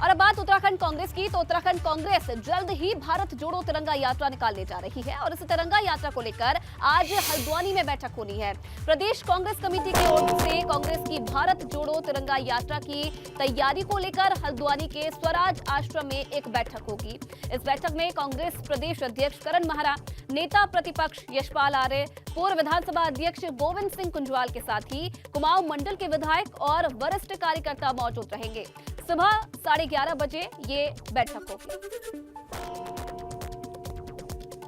और अब बात उत्तराखंड कांग्रेस की, तो उत्तराखंड कांग्रेस जल्द ही भारत जोड़ो तिरंगा यात्रा निकालने जा रही है और इस तिरंगा यात्रा को लेकर आज हल्द्वानी में बैठक होनी है। प्रदेश कांग्रेस कमेटी की ओर से कांग्रेस की भारत जोड़ो तिरंगा यात्रा की तैयारी को लेकर हल्द्वानी के स्वराज आश्रम में एक बैठक होगी। इस बैठक में कांग्रेस प्रदेश अध्यक्ष करण महरा, नेता प्रतिपक्ष यशपाल आर्य, पूर्व विधानसभा अध्यक्ष गोविंद सिंह कुंजवाल के साथ ही कुमाऊं मंडल के विधायक और वरिष्ठ कार्यकर्ता मौजूद रहेंगे। सुबह 11:30 बजे ये बैठक होगी।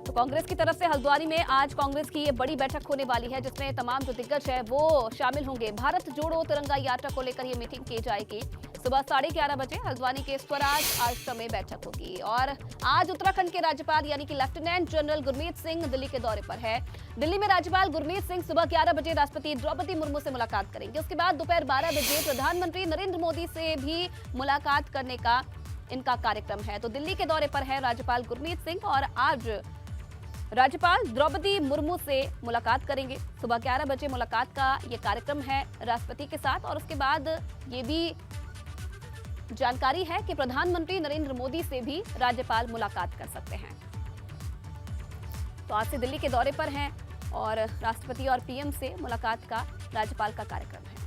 तो कांग्रेस की तरफ से हल्द्वानी में आज कांग्रेस की ये बड़ी बैठक होने वाली है, जिसमें तमाम जो दिग्गज है वो शामिल होंगे। भारत जोड़ो तिरंगा यात्रा को लेकर ये मीटिंग की जाएगी। सुबह 11:30 बजे हल्द्वानी के स्वराज आश्रम में बैठक होगी। और आज उत्तराखंड के राज्यपाल यानी कि लेफ्टिनेंट जनरल गुरमीत सिंह दिल्ली के दौरे पर है। दिल्ली में राज्यपाल गुरमीत सिंह सुबह 11 बजे राष्ट्रपति द्रौपदी मुर्मू से मुलाकात करेंगे। उसके बाद दोपहर 12 बजे प्रधानमंत्री नरेंद्र मोदी से भी मुलाकात करने का इनका कार्यक्रम है। तो दिल्ली के दौरे पर है राज्यपाल गुरमीत सिंह और आज राज्यपाल द्रौपदी मुर्मू से मुलाकात करेंगे। सुबह 11 बजे मुलाकात का ये कार्यक्रम है राष्ट्रपति के साथ। और उसके बाद ये भी जानकारी है कि प्रधानमंत्री नरेंद्र मोदी से भी राज्यपाल मुलाकात कर सकते हैं। तो आज से दिल्ली के दौरे पर हैं और राष्ट्रपति और पीएम से मुलाकात का राज्यपाल का कार्यक्रम है।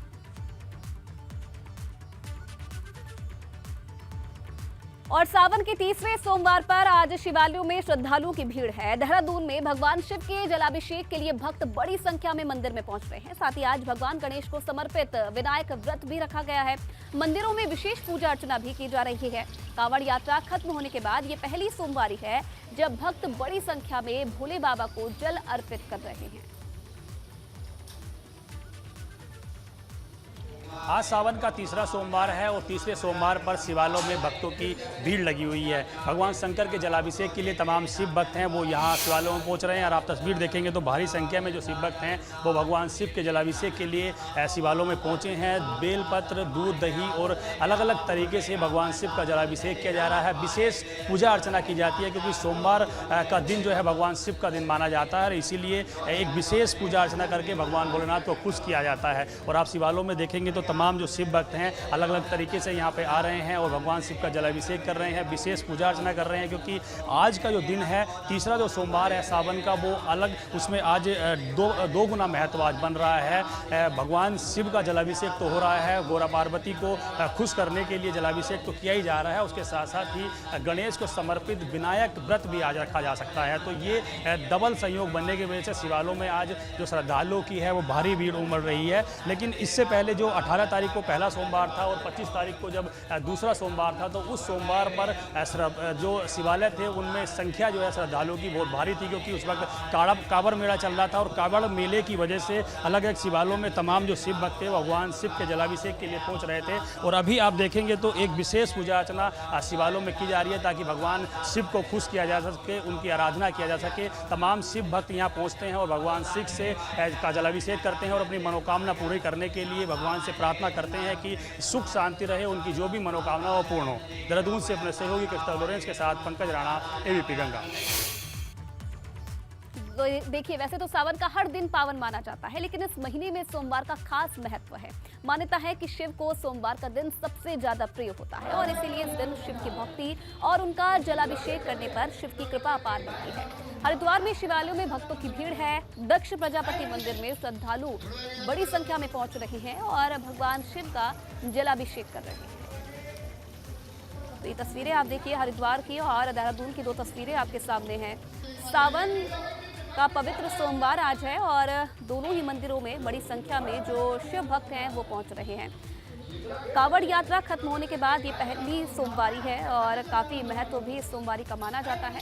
और सावन के तीसरे सोमवार पर आज शिवालयों में श्रद्धालुओं की भीड़ है। देहरादून में भगवान शिव के जलाभिषेक के लिए भक्त बड़ी संख्या में मंदिर में पहुंच रहे हैं। साथ ही आज भगवान गणेश को समर्पित विनायक व्रत भी रखा गया है। मंदिरों में विशेष पूजा अर्चना भी की जा रही है। कांवड़ यात्रा खत्म होने के बाद ये पहली सोमवारी है जब भक्त बड़ी संख्या में भोले बाबा को जल अर्पित कर रहे हैं। आज सावन का तीसरा सोमवार है और तीसरे सोमवार पर शिवालयों में भक्तों की भीड़ लगी हुई है। भगवान शंकर के जलाभिषेक के लिए तमाम शिव भक्त हैं वो यहाँ शिवालयों में पहुँच रहे हैं। और आप तस्वीर देखेंगे तो भारी संख्या में जो शिव भक्त हैं वो भगवान शिव के जलाभिषेक के लिए शिवालयों में पहुँचे हैं। बेलपत्र, दूध, दही और अलग अलग तरीके से भगवान शिव का जलाभिषेक किया जा रहा है। विशेष पूजा अर्चना की जाती है क्योंकि सोमवार का दिन जो है भगवान शिव का दिन माना जाता है। इसीलिए एक विशेष पूजा अर्चना करके भगवान भोलेनाथ को खुश किया जाता है। और आप शिवालयों में देखेंगे तो तमाम जो शिव भक्त हैं अलग अलग तरीके से यहाँ पे आ रहे हैं और भगवान शिव का जलाभिषेक कर रहे हैं, विशेष पूजा अर्चना कर रहे हैं। क्योंकि आज का जो दिन है तीसरा जो सोमवार है सावन का वो अलग, उसमें आज दो गुना महत्व आज बन रहा है। भगवान शिव का जलाभिषेक तो हो रहा है, गौरा पार्वती को खुश करने के लिए जलाभिषेक तो किया ही जा रहा है। उसके साथ साथ ही गणेश को समर्पित विनायक व्रत भी आज रखा जा सकता है। तो ये डबल संयोग बनने की वजह से शिवालयों में आज जो श्रद्धालुओं की है वो भारी भीड़ उमड़ रही है। लेकिन इससे पहले जो 18 तारीख को पहला सोमवार था और 25 तारीख को जब दूसरा सोमवार था तो उस सोमवार पर जो शिवालय थे उनमें संख्या जो है श्रद्धालुओं की बहुत भारी थी, क्योंकि उस वक्त कांवड़ मेला चल रहा था। और कांवड़ मेले की वजह से अलग अलग शिवालयों में तमाम जो शिव भक्त थे भगवान शिव के जलाभिषेक के लिए पहुंच रहे थे। और अभी आप देखेंगे तो एक विशेष पूजा अर्चना शिवालयों में की जा रही है ताकि भगवान शिव को खुश किया जा सके, उनकी आराधना किया जा सके। तमाम शिव भक्त यहाँ पहुँचते हैं और भगवान शिव से का जलाभिषेक करते हैं और अपनी मनोकामना पूरी करने के लिए भगवान से प्रार्थना करते हैं कि सुख शांति रहे, उनकी जो भी मनोकामना वो पूर्ण हो। देहरादून से अपने सहयोगी क्रिस्टल लॉरेंस के साथ पंकज राणा, एबीपी गंगा। तो देखिए, वैसे तो सावन का हर दिन पावन माना जाता है, लेकिन इस महीने में सोमवार का खास महत्व है। मान्यता है कि शिव को सोमवार का दिन सबसे ज्यादा प्रिय होता है और इसीलिए इस दिन शिव की भक्ति और उनका जलाभिषेक करने पर शिव की कृपा अपार बनती है। हरिद्वार में शिवालयों में भक्तों की भीड़ है। दक्ष प्रजापति मंदिर में श्रद्धालु बड़ी संख्या में पहुंच रहे हैं और भगवान शिव का जलाभिषेक कर रहे हैं। तो ये तस्वीरें आप देखिए हरिद्वार की और देहरादून की, दो तस्वीरें आपके सामने हैं। सावन का पवित्र सोमवार आज है और दोनों ही मंदिरों में बड़ी संख्या में जो शिव भक्त हैं वो पहुंच रहे हैं। कांवड़ यात्रा खत्म होने के बाद ये पहली सोमवारी है और काफी महत्व भी इस सोमवारी का माना जाता है।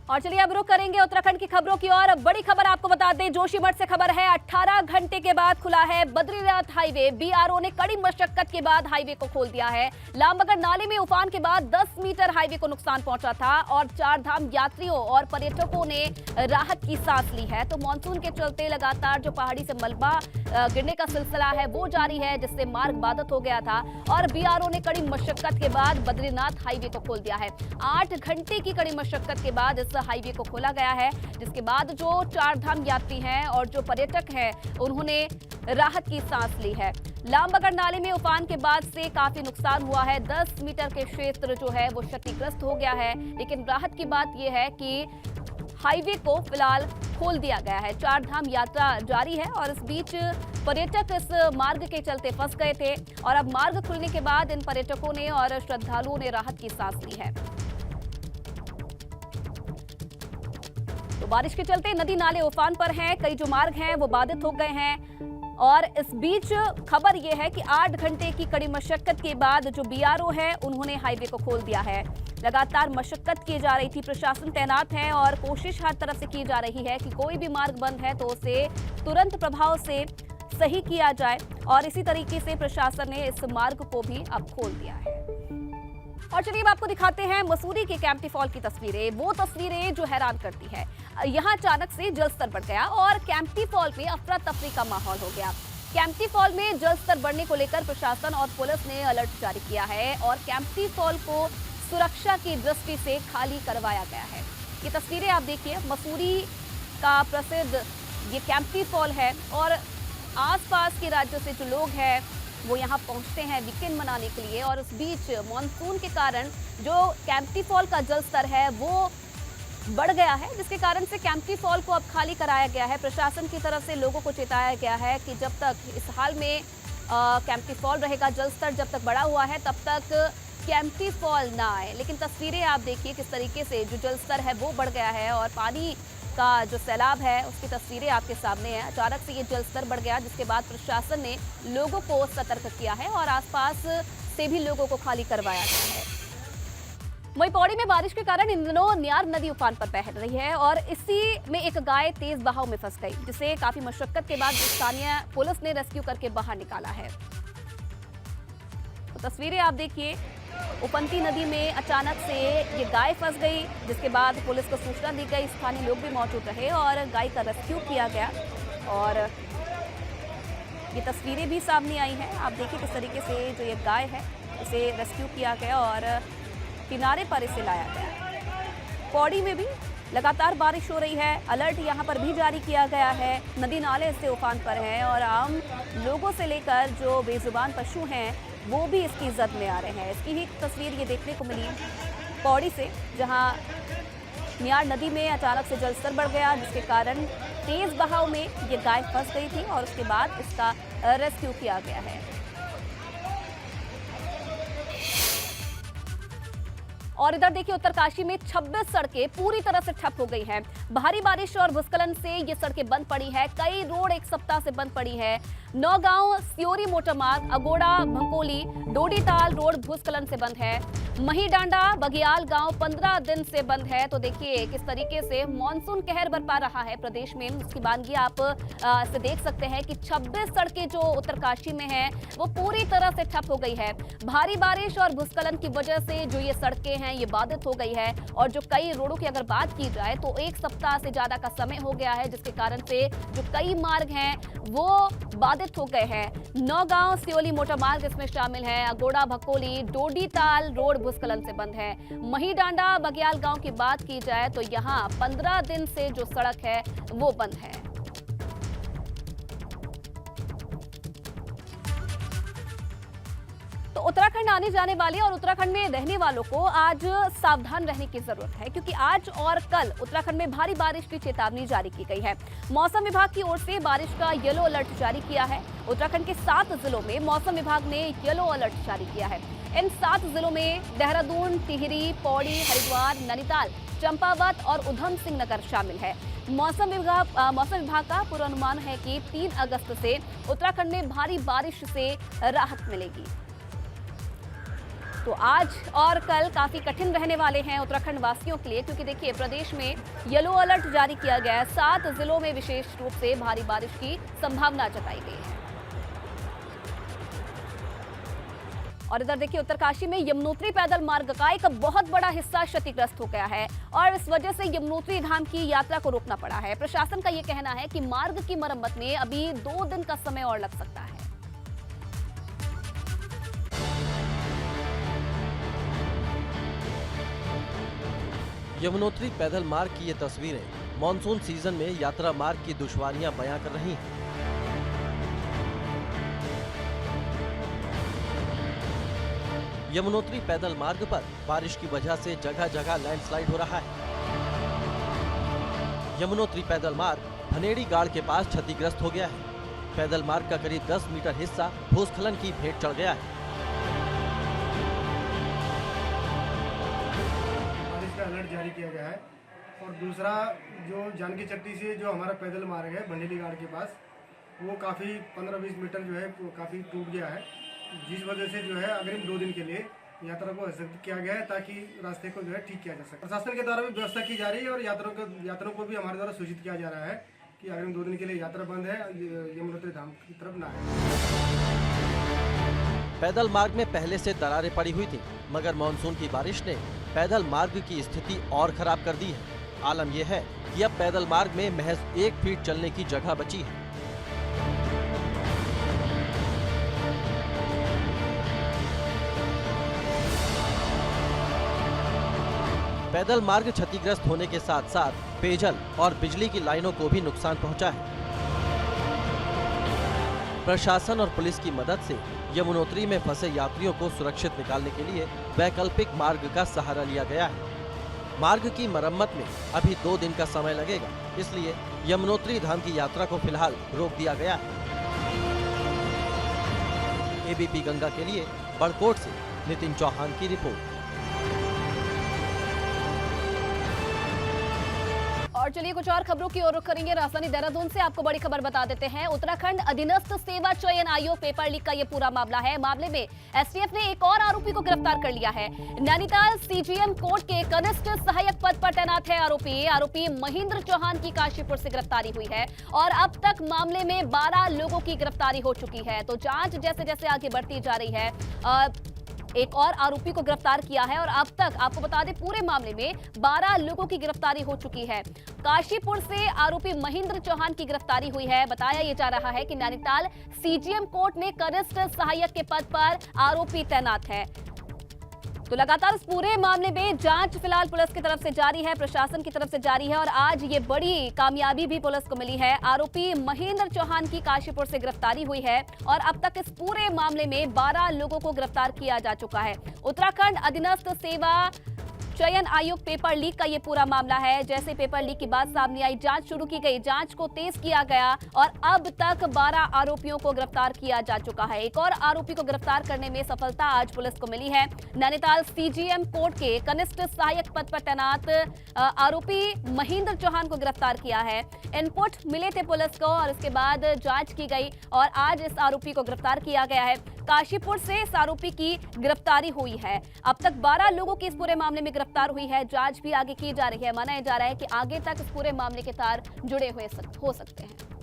और चलिए अब रुख करेंगे उत्तराखंड की खबरों की ओर। बड़ी खबर आपको बता दें, जोशीमठ से खबर है। 18 घंटे के बाद खुला है बद्रीनाथ हाईवे। बीआरओ ने कड़ी मशक्कत के बाद हाईवे को खोल दिया है। लामबगड़ नाले में उफान के बाद 10 मीटर हाईवे को नुकसान पहुंचा था और चार धाम यात्रियों और पर्यटकों ने राहत की सांस ली है। तो मानसून के चलते लगातार जो पहाड़ी से मलबा गिरने का सिलसिला है वो जारी है, जिससे मार्ग बाधित हो गया था और बीआरओ ने कड़ी मशक्कत के बाद बद्रीनाथ हाईवे को खोल दिया है। 8 घंटे की कड़ी मशक्कत के बाद इस हाईवे को खोला गया है, जिसके बाद जो चार धाम यात्री हैं और जो पर्यटक हैं उन्होंने राहत की सांस ली है। लामबगड़ नाले में उफान के बाद से काफी नुकसान हुआ है। 10 मीटर के क्षेत्र जो है वो क्षतिग्रस्त हो गया है, लेकिन राहत की बात यह है कि हाईवे को फिलहाल खोल दिया गया है। चार धाम यात्रा जारी है और इस बीच पर्यटक इस मार्ग के चलते फंस गए थे और अब मार्ग खुलने के बाद इन पर्यटकों ने और श्रद्धालुओं ने राहत की सांस ली है। तो बारिश के चलते नदी नाले उफान पर हैं, कई जो मार्ग हैं वो बाधित हो गए हैं और इस बीच खबर यह है कि 8 घंटे की कड़ी मशक्कत के बाद जो बीआरओ है उन्होंने हाईवे को खोल दिया है। लगातार मशक्कत की जा रही थी, प्रशासन तैनात है और कोशिश हर तरफ से की जा रही है कि कोई भी मार्ग बंद है तो उसे तुरंत प्रभाव से सही किया जाए और इसी तरीके से प्रशासन ने इस मार्ग को भी अब खोल दिया है। और चलिए अब आपको दिखाते हैं मसूरी के कैंपटी फॉल की तस्वीरें, वो तस्वीरें जो हैरान करती है। यहाँ अचानक से जलस्तर बढ़ गया और कैंपटी फॉल में अफरा तफरी का माहौल हो गया। कैंपटी फॉल में जलस्तर बढ़ने को लेकर प्रशासन और पुलिस ने अलर्ट जारी किया है और कैंपटी फॉल को सुरक्षा की दृष्टि से खाली करवाया गया है। ये तस्वीरें आप देखिए, मसूरी का प्रसिद्ध ये कैंपटी फॉल है और आसपास के राज्यों से जो लोग हैं वो यहाँ पहुँचते हैं वीकेंड मनाने के लिए और इस बीच मॉनसून के कारण जो कैंपटी फॉल का जलस्तर है वो बढ़ गया है, जिसके कारण से कैंपटी फॉल को अब खाली कराया गया है। प्रशासन की तरफ से लोगों को चेताया गया है कि जब तक इस हाल में कैंपटी फॉल रहेगा, जलस्तर जब तक बढ़ा हुआ है तब तक कैंपटी फॉल ना आए। लेकिन तस्वीरें आप देखिए किस तरीके से जो जलस्तर है वो बढ़ गया है और पानी का जो सैलाब है उसकी तस्वीरें आपके सामने है। अचानक से ये जलस्तर बढ़ गया, जिसके बाद प्रशासन ने लोगों को सतर्क किया है और आसपास से भी लोगों को खाली करवाया गया है। वहीं पौड़ी में बारिश के कारण इन दिनों न्यार नदी उफान पर बह रही है और इसी में एक गाय तेज बहाव में फंस गई, जिसे काफी मशक्कत के बाद स्थानीय पुलिस ने रेस्क्यू करके बाहर निकाला है। तो तस्वीरें आप देखिए, उपंती नदी में अचानक से ये गाय फंस गई, जिसके बाद पुलिस को सूचना दी गई, स्थानीय लोग भी मौजूद रहे और गाय का रेस्क्यू किया गया और ये तस्वीरें भी सामने आई हैं। आप देखिए किस तरीके से जो ये गाय है इसे रेस्क्यू किया गया और किनारे पर इसे लाया गया। पौड़ी में भी लगातार बारिश हो रही है, अलर्ट यहाँ पर भी जारी किया गया है। नदी नाले इससे उफान पर हैं और आम लोगों से लेकर जो बेजुबान पशु हैं वो भी इसकी जद में आ रहे हैं। इसकी ही तस्वीर ये देखने को मिली पौड़ी से, जहाँ न्यार नदी में अचानक से जलस्तर बढ़ गया, जिसके कारण तेज बहाव में ये गाय फंस गई थी और उसके बाद इसका रेस्क्यू किया गया है। और इधर देखिए उत्तरकाशी में 26 सड़कें पूरी तरह से ठप हो गई हैं। भारी बारिश और भूस्खलन से ये सड़कें बंद पड़ी है, कई रोड एक सप्ताह से बंद पड़ी है। नौगांव सियोरी मोटरमार्ग, अगोड़ा भंकोली डोडीताल रोड भूस्खलन से बंद है। महीडांडा बगियाल गांव 15 दिन से बंद है। तो देखिए किस तरीके से मॉनसून कहर बरपा रहा है प्रदेश में। उसकी बानगी आप इसे देख सकते हैं कि 26 सड़कें जो उत्तरकाशी में हैं वो पूरी तरह से ठप हो गई है। भारी बारिश और भूस्खलन की वजह से जो ये सड़कें हैं ये बाधित हो गई है और जो कई रोडों की अगर बात की जाए तो एक सप्ताह से ज्यादा का समय हो गया है, जिसके कारण से जो कई मार्ग हैं वो बाधित हो गए हैं। नौगांव सियोली मोटरमार्ग इसमें शामिल है। अगोड़ा भकोली डोडीताल रोड भूस्खलन से बंद है। महीडांडा बगियाल गांव की बात की जाए तो यहां 15 दिन से जो सड़क है वो बंद है। तो उत्तराखंड आने जाने वाले और उत्तराखंड में रहने वालों को आज सावधान रहने की जरूरत है, क्योंकि आज और कल उत्तराखंड में भारी बारिश की चेतावनी जारी की गई है। मौसम विभाग की ओर से बारिश का येलो अलर्ट जारी किया है। उत्तराखंड के 7 जिलों में मौसम विभाग ने येलो अलर्ट जारी किया है। इन 7 जिलों में देहरादून, टिहरी, पौड़ी, हरिद्वार, नैनीताल, चंपावत और उधम सिंह नगर शामिल है। मौसम विभाग का पूर्वानुमान है कि 3 अगस्त से उत्तराखंड में भारी बारिश से राहत मिलेगी। तो आज और कल काफी कठिन रहने वाले हैं उत्तराखंड वासियों के लिए, क्योंकि देखिए प्रदेश में येलो अलर्ट जारी किया गया है। 7 जिलों में विशेष रूप से भारी बारिश की संभावना जताई गई है। और इधर देखिए उत्तरकाशी में यमुनोत्री पैदल मार्ग का एक बहुत बड़ा हिस्सा क्षतिग्रस्त हो गया है और इस वजह से यमुनोत्री धाम की यात्रा को रोकना पड़ा है। प्रशासन का ये कहना है कि मार्ग की मरम्मत में अभी 2 दिन का समय और लग सकता है। यमुनोत्री पैदल मार्ग की ये तस्वीरें मॉनसून सीजन में यात्रा मार्ग की दुश्वारियां बयां कर रही हैं। यमुनोत्री पैदल मार्ग पर बारिश की वजह से जगह जगह लैंडस्लाइड हो रहा है। यमुनोत्री पैदल मार्ग भनेड़ी गाड़ के पास क्षतिग्रस्त हो गया है। पैदल मार्ग का करीब 10 मीटर हिस्सा भूस्खलन की भेंट चढ़ गया है। बारिश का अलर्ट जारी किया गया है। और दूसरा जो जानकी चट्टी से जो हमारा पैदल मार्ग है भनेड़ी गाड़ के पास, वो काफ़ी 15-20 मीटर जो है काफ़ी टूट गया है, जिस वजह से जो है अग्रिम 2 दिन के लिए यात्रा को स्थगित किया गया है ताकि रास्ते को जो है ठीक किया जा सके। प्रशासन के द्वारा भी व्यवस्था की जा रही है और यात्रियों को भी हमारे द्वारा सूचित किया जा रहा है कि अग्रिम 2 दिन के लिए यात्रा बंद है, यमुनोत्री धाम की तरफ ना है। पैदल मार्ग में पहले से दरारें पड़ी हुई थी, मगर मानसून की बारिश ने पैदल मार्ग की स्थिति और खराब कर दी है। आलम यह है कि अब पैदल मार्ग में महज 1 फीट चलने की जगह बची है। पैदल मार्ग क्षतिग्रस्त होने के साथ साथ पेयजल और बिजली की लाइनों को भी नुकसान पहुंचा है। प्रशासन और पुलिस की मदद से यमुनोत्री में फंसे यात्रियों को सुरक्षित निकालने के लिए वैकल्पिक मार्ग का सहारा लिया गया है। मार्ग की मरम्मत में अभी 2 दिन का समय लगेगा, इसलिए यमुनोत्री धाम की यात्रा को फिलहाल रोक दिया गया है। एबीपी गंगा के लिए बड़कोट से नितिन चौहान की रिपोर्ट। और चलिए कुछ और खबरों की ओर रुख करेंगे। राजधानी देहरादून से आपको बड़ी खबर बता देते हैं। उत्तराखंड अधीनस्थ सेवा चयन आयोग पेपर लीक का ये पूरा मामला है। मामले में एसटीएफ ने एक और आरोपी को गिरफ्तार कर लिया है। नैनीताल सीजीएम कोर्ट के कनिष्ठ सहायक पद पर तैनात है आरोपी महेंद्र चौहान की काशीपुर से गिरफ्तारी हुई है और अब तक मामले में 12 लोगों की गिरफ्तारी हो चुकी है। तो जांच जैसे जैसे आगे बढ़ती जा रही है, एक और आरोपी को गिरफ्तार किया है और अब तक आपको बता दें पूरे मामले में 12 लोगों की गिरफ्तारी हो चुकी है। काशीपुर से आरोपी महेंद्र चौहान की गिरफ्तारी हुई है। बताया ये जा रहा है कि नैनीताल सीजीएम कोर्ट में कनिष्ठ सहायक के पद पर आरोपी तैनात है। तो लगातार इस पूरे मामले में जांच फिलहाल पुलिस की तरफ से जारी है, प्रशासन की तरफ से जारी है और आज ये बड़ी कामयाबी भी पुलिस को मिली है। आरोपी महेंद्र चौहान की काशीपुर से गिरफ्तारी हुई है और अब तक इस पूरे मामले में 12 लोगों को गिरफ्तार किया जा चुका है। उत्तराखंड अधीनस्थ सेवा चयन आयोग पेपर लीक का ये पूरा मामला है। जैसे पेपर लीक की बात सामने आई, जांच शुरू की गई, जांच को तेज किया गया और अब तक 12 आरोपियों को गिरफ्तार किया जा चुका है। एक और आरोपी को गिरफ्तार करने में सफलता आज पुलिस को मिली है। नैनीताल सीजीएम कोर्ट के कनिष्ठ सहायक पद पर तैनात आरोपी महेंद्र चौहान को गिरफ्तार किया है। इनपुट मिले थे पुलिस को और इसके बाद जांच की गई और आज इस आरोपी को गिरफ्तार किया गया है। काशीपुर से इस आरोपी की गिरफ्तारी हुई है। अब तक 12 लोगों की इस पूरे मामले में गिरफ्तार हुई है। जांच भी आगे की जा रही है। माना जा रहा है कि आगे तक इस पूरे मामले के तार जुड़े हुए हो सकते हैं।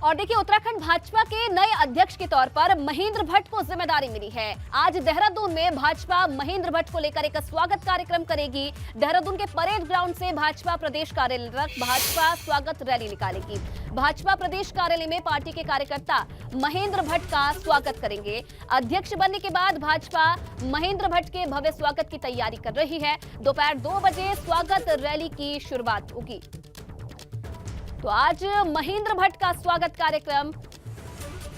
और देखिए, उत्तराखंड भाजपा के नए अध्यक्ष के तौर पर महेंद्र भट्ट को जिम्मेदारी मिली है। आज देहरादून में भाजपा महेंद्र भट्ट को लेकर एक स्वागत कार्यक्रम करेगी। देहरादून के परेड ग्राउंड से भाजपा प्रदेश कार्यालय तक भाजपा स्वागत रैली निकालेगी। भाजपा प्रदेश कार्यालय में पार्टी के कार्यकर्ता महेंद्र भट्ट का स्वागत करेंगे। अध्यक्ष बनने के बाद भाजपा महेंद्र भट्ट के भव्य स्वागत की तैयारी कर रही है। दोपहर 2 बजे स्वागत रैली की शुरुआत होगी। तो आज महेंद्र भट्ट का स्वागत कार्यक्रम,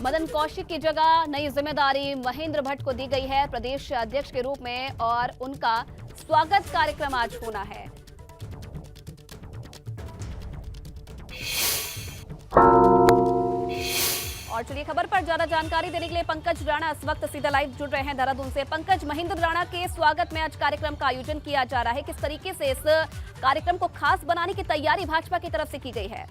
मदन कौशिक की जगह नई जिम्मेदारी महेंद्र भट्ट को दी गई है प्रदेश अध्यक्ष के रूप में और उनका स्वागत कार्यक्रम आज होना है। और चलिए खबर पर ज्यादा जानकारी देने के लिए पंकज राणा इस वक्त सीधा लाइव जुड़ रहे हैं देहरादून से। पंकज, महेंद्र राणा के स्वागत में आज कार्यक्रम का आयोजन किया जा रहा है, किस तरीके से इस कार्यक्रम को खास बनाने की तैयारी भाजपा की तरफ से की गई है?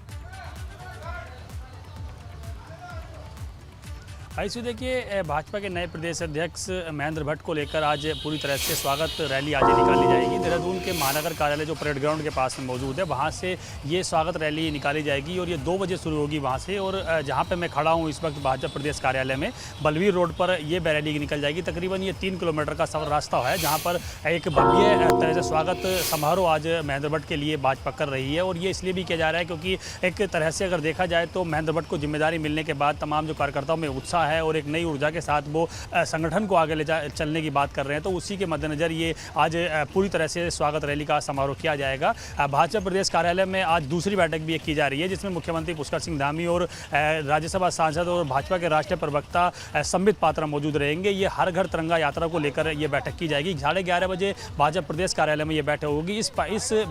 ऐसे देखिए, भाजपा के नए प्रदेश अध्यक्ष महेंद्र भट्ट को लेकर आज पूरी तरह से स्वागत रैली आज निकाली जाएगी। देहरादून के महानगर कार्यालय जो परेड ग्राउंड के पास में मौजूद है, वहां से ये स्वागत रैली निकाली जाएगी और ये 2 बजे शुरू होगी वहां से। और जहां पे मैं खड़ा हूं इस वक्त भाजपा प्रदेश कार्यालय में, बलवीर रोड पर ये रैली निकल जाएगी। तकरीबन ये 3 किलोमीटर का सफर रास्ता है, जहाँ पर एक भव्य तरह से स्वागत समारोह आज महेंद्र भट्ट के लिए भाजपा कर रही है। और ये इसलिए भी किया जा रहा है क्योंकि एक तरह से अगर देखा जाए तो महेंद्र भट्ट को जिम्मेदारी मिलने के बाद तमाम जो कार्यकर्ताओं में उत्साह उत्साह है और एक नई ऊर्जा के साथ वो संगठन को आगे चलने की बात कर रहे हैं। तो उसी के मद्देनज़र ये आज पूरी तरह से स्वागत रैली का समारोह किया जाएगा। भाजपा प्रदेश कार्यालय में आज दूसरी बैठक भी एक की जा रही है, जिसमें मुख्यमंत्री पुष्कर सिंह धामी और राज्यसभा सांसद और भाजपा के राष्ट्रीय प्रवक्ता संबित पात्रा मौजूद रहेंगे। ये हर घर तिरंगा यात्रा को लेकर ये बैठक की जाएगी। 11:30 बजे भाजपा प्रदेश कार्यालय में ये बैठक होगी। इस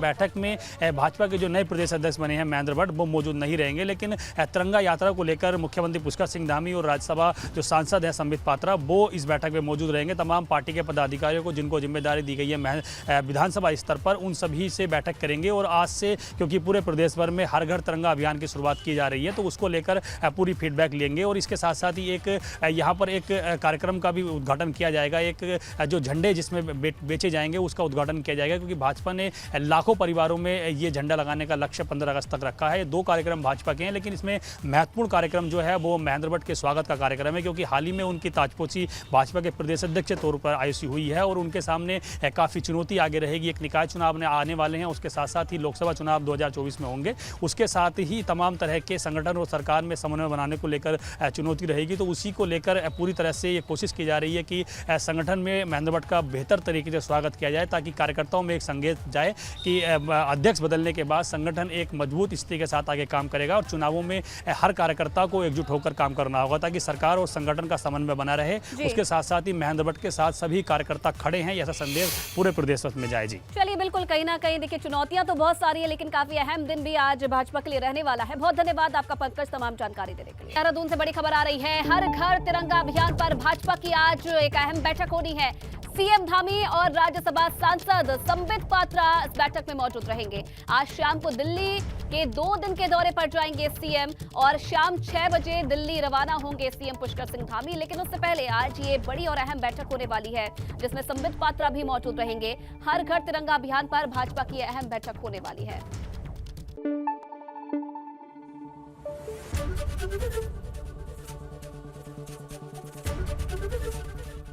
बैठक में भाजपा के जो नए प्रदेश अध्यक्ष बने हैं महेंद्र भट्ट, वो मौजूद नहीं रहेंगे, लेकिन तिरंगा यात्रा को लेकर मुख्यमंत्री पुष्कर सिंह धामी और राज्यसभा जो सांसद है संबित पात्रा, वो इस बैठक में मौजूद रहेंगे। तमाम पार्टी के पदाधिकारियों को जिनको जिम्मेदारी दी गई है विधानसभा स्तर पर, उन सभी से बैठक करेंगे। और आज से क्योंकि पूरे प्रदेश भर में हर घर तिरंगा अभियान की शुरुआत की जा रही है, तो उसको लेकर पूरी फीडबैक लेंगे। और इसके साथ साथ ही एक यहाँ पर एक कार्यक्रम का भी उद्घाटन किया जाएगा। एक जो झंडे जिसमें बेचे जाएंगे उसका उद्घाटन किया जाएगा, क्योंकि भाजपा ने लाखों परिवारों में ये झंडा लगाने का लक्ष्य 15 अगस्त तक रखा है। 2 कार्यक्रम भाजपा के हैं, लेकिन इसमें महत्वपूर्ण कार्यक्रम जो है वो महेंद्र भट्ट के स्वागत का कार्यक्रम है, क्योंकि हाल ही में उनकी ताजपोशी भाजपा के प्रदेश अध्यक्ष के तौर पर आयोजित हुई है और उनके सामने काफ़ी चुनौती आगे रहेगी। एक निकाय चुनाव आने वाले हैं, उसके साथ साथ ही लोकसभा चुनाव 2024 में होंगे, उसके साथ ही तमाम तरह के संगठन और सरकार में समन्वय बनाने को लेकर चुनौती रहेगी। तो उसी को लेकर पूरी तरह से ये कोशिश की जा रही है कि संगठन में महेंद्र भट्ट का बेहतर तरीके से स्वागत किया जाए, ताकि कार्यकर्ताओं में एक संकेत जाए कि अध्यक्ष बदलने के बाद संगठन एक मजबूत स्थिति के साथ आगे काम करेगा और चुनावों में हर कार्यकर्ता को एकजुट होकर काम करना होगा, ताकि सरकार और संगठन का समन्वय बना रहे। उसके साथ साथ ही महेंद्र भट्ट के साथ सभी कार्यकर्ता खड़े हैं, ऐसा संदेश पूरे प्रदेश में जाए। जी चलिए, बिल्कुल कहीं ना कहीं देखिए चुनौतियां तो बहुत सारी है, लेकिन काफी अहम दिन भी आज भाजपा के लिए रहने वाला है। बहुत धन्यवाद आपका पंकज, तमाम जानकारी देने के लिए। देहरादून से बड़ी खबर आ रही है, हर घर तिरंगा अभियान पर भाजपा की आज एक अहम बैठक होनी है। सीएम धामी और राज्यसभा सांसद संबित पात्रा इस बैठक में मौजूद रहेंगे। आज शाम को दिल्ली के 2 दिन के दौरे पर जाएंगे सीएम और शाम 6 बजे दिल्ली रवाना होंगे सीएम पुष्कर सिंह धामी। लेकिन उससे पहले आज ये बड़ी और अहम बैठक होने वाली है, जिसमें संबित पात्रा भी मौजूद रहेंगे। हर घर तिरंगा अभियान पर भाजपा की अहम बैठक होने वाली है।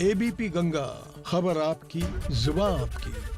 एबीपी गंगा, खबर आपकी, जुबान आपकी।